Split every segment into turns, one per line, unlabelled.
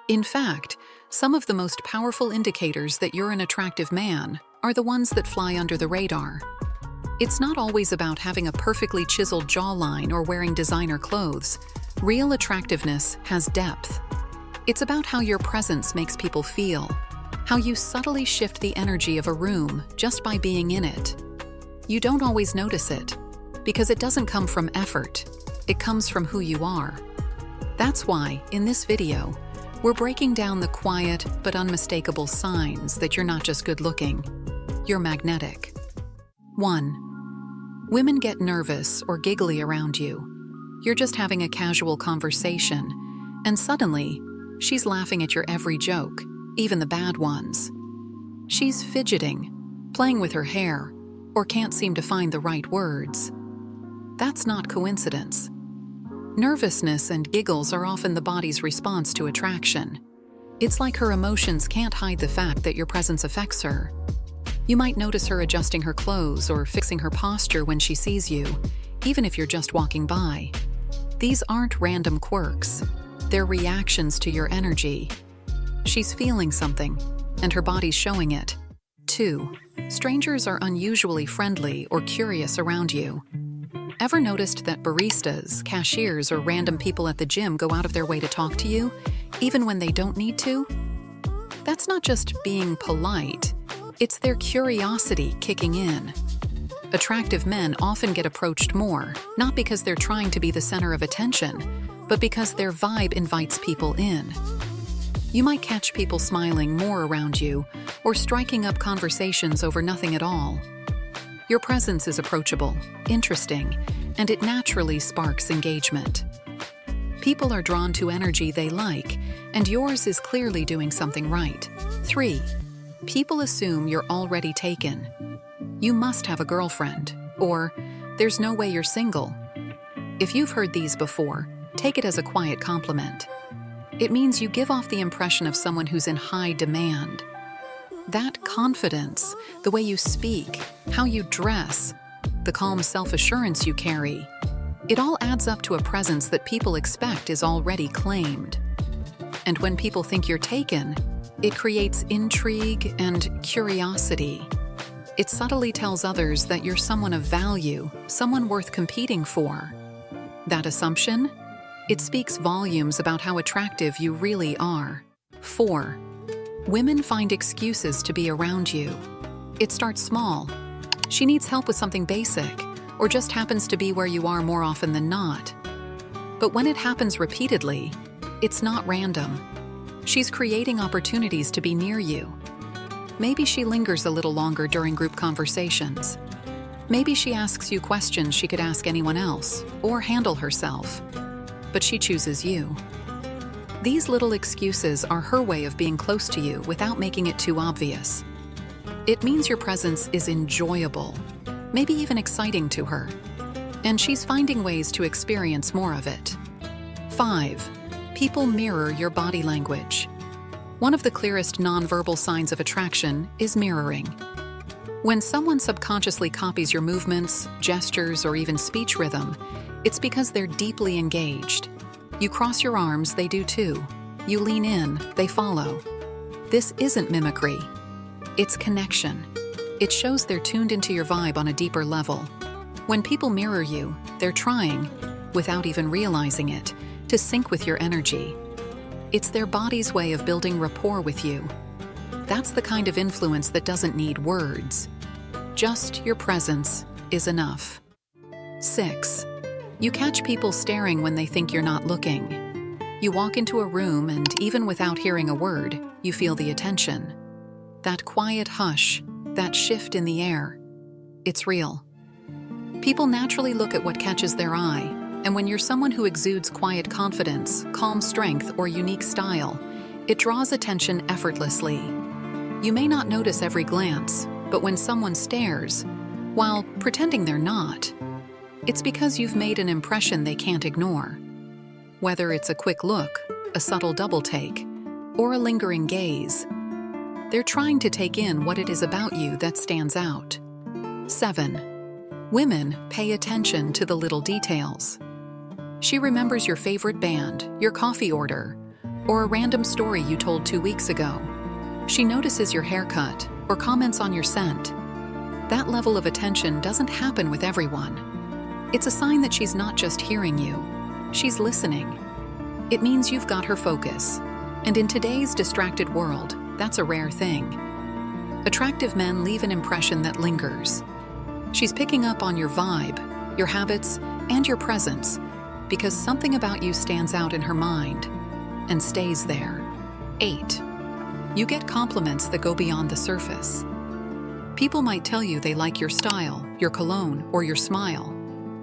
In fact, some of the most powerful indicators that you're an attractive man are the ones that fly under the radar. It's not always about having a perfectly chiseled jawline or wearing designer clothes. Real attractiveness has depth. It's about how your presence makes people feel, how you subtly shift the energy of a room just by being in it. You don't always notice it, because it doesn't come from effort. It comes from who you are. That's why, in this video, we're breaking down the quiet but unmistakable signs that you're not just good-looking, you're magnetic. 1. Women get nervous or giggly around you. You're just having a casual conversation, and suddenly, she's laughing at your every joke, even the bad ones. She's fidgeting, playing with her hair, or can't seem to find the right words. That's not coincidence. Nervousness and giggles are often the body's response to attraction. It's like her emotions can't hide the fact that your presence affects her. You might notice her adjusting her clothes or fixing her posture when she sees you, even if you're just walking by. These aren't random quirks. They're reactions to your energy. She's feeling something, and her body's showing it. 2. Strangers are unusually friendly or curious around you. Ever noticed that baristas, cashiers, or random people at the gym go out of their way to talk to you, even when they don't need to? That's not just being polite, it's their curiosity kicking in. Attractive men often get approached more, not because they're trying to be the center of attention, but because their vibe invites people in. You might catch people smiling more around you or striking up conversations over nothing at all. Your presence is approachable, interesting, and it naturally sparks engagement. People are drawn to energy they like, and yours is clearly doing something right. 3. People assume you're already taken. You must have a girlfriend, or there's no way you're single. If you've heard these before, take it as a quiet compliment. It means you give off the impression of someone who's in high demand. That confidence, the way you speak, how you dress, the calm self-assurance you carry, it all adds up to a presence that people expect is already claimed. And when people think you're taken, it creates intrigue and curiosity. It subtly tells others that you're someone of value, someone worth competing for. That assumption? It speaks volumes about how attractive you really are. 4. Women find excuses to be around you. It starts small. She needs help with something basic, or just happens to be where you are more often than not. But when it happens repeatedly, it's not random. She's creating opportunities to be near you. Maybe she lingers a little longer during group conversations. Maybe she asks you questions she could ask anyone else, or handle herself. But she chooses you. These little excuses are her way of being close to you without making it too obvious. It means your presence is enjoyable, maybe even exciting to her, and she's finding ways to experience more of it. 5. People mirror your body language. One of the clearest nonverbal signs of attraction is mirroring. When someone subconsciously copies your movements, gestures, or even speech rhythm, it's because they're deeply engaged. You cross your arms, they do too. You lean in, they follow. This isn't mimicry. It's connection. It shows they're tuned into your vibe on a deeper level. When people mirror you, they're trying, without even realizing it, to sync with your energy. It's their body's way of building rapport with you. That's the kind of influence that doesn't need words. Just your presence is enough. 6. You catch people staring when they think you're not looking. You walk into a room and even without hearing a word, you feel the attention. That quiet hush, that shift in the air, it's real. People naturally look at what catches their eye, and when you're someone who exudes quiet confidence, calm strength, or unique style, it draws attention effortlessly. You may not notice every glance, but when someone stares, while pretending they're not, it's because you've made an impression they can't ignore. Whether it's a quick look, a subtle double take, or a lingering gaze, they're trying to take in what it is about you that stands out. 7. Women pay attention to the little details. She remembers your favorite band, your coffee order, or a random story you told 2 weeks ago. She notices your haircut or comments on your scent. That level of attention doesn't happen with everyone. It's a sign that she's not just hearing you, she's listening. It means you've got her focus. And in today's distracted world, that's a rare thing. Attractive men leave an impression that lingers. She's picking up on your vibe, your habits, and your presence, because something about you stands out in her mind and stays there. 8. You get compliments that go beyond the surface. People might tell you they like your style, your cologne, or your smile.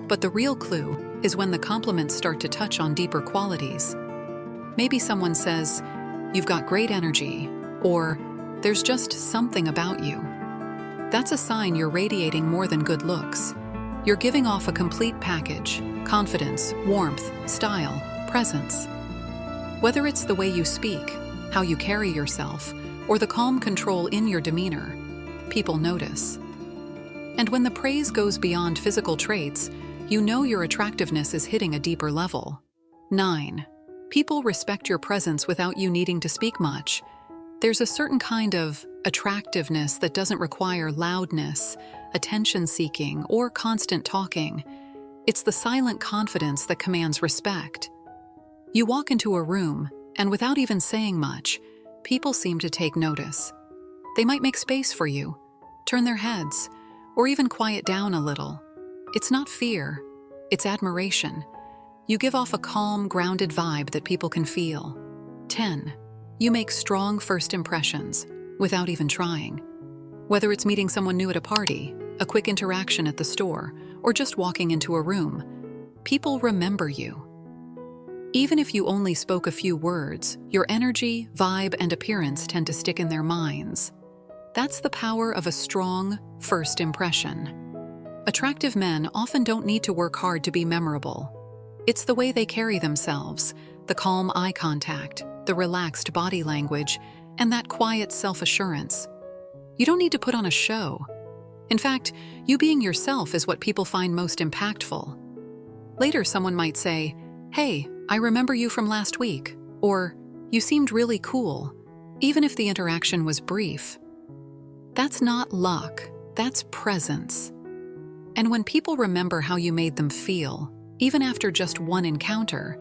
But the real clue is when the compliments start to touch on deeper qualities. Maybe someone says, "You've got great energy," or "There's just something about you." That's a sign you're radiating more than good looks. You're giving off a complete package: confidence, warmth, style, presence. Whether it's the way you speak, how you carry yourself, or the calm control in your demeanor, people notice. And when the praise goes beyond physical traits, you know your attractiveness is hitting a deeper level. 9. People respect your presence without you needing to speak much. There's a certain kind of attractiveness that doesn't require loudness, attention-seeking, or constant talking. It's the silent confidence that commands respect. You walk into a room, and without even saying much, people seem to take notice. They might make space for you, turn their heads, or even quiet down a little. It's not fear, it's admiration. You give off a calm, grounded vibe that people can feel. 10. You make strong first impressions without even trying. Whether it's meeting someone new at a party, a quick interaction at the store, or just walking into a room, people remember you. Even if you only spoke a few words, your energy, vibe, and appearance tend to stick in their minds. That's the power of a strong first impression. Attractive men often don't need to work hard to be memorable. It's the way they carry themselves, the calm eye contact, the relaxed body language, and that quiet self-assurance. You don't need to put on a show. In fact, you being yourself is what people find most impactful. Later, someone might say, "Hey, I remember you from last week," or "You seemed really cool," even if the interaction was brief. That's not luck, that's presence. And when people remember how you made them feel, even after just one encounter,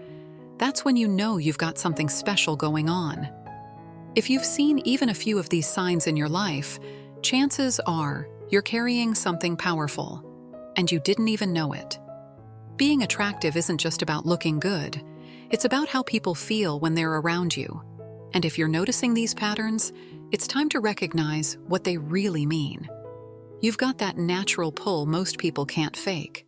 that's when you know you've got something special going on. If you've seen even a few of these signs in your life, chances are you're carrying something powerful, and you didn't even know it. Being attractive isn't just about looking good, it's about how people feel when they're around you. And if you're noticing these patterns, it's time to recognize what they really mean. You've got that natural pull most people can't fake.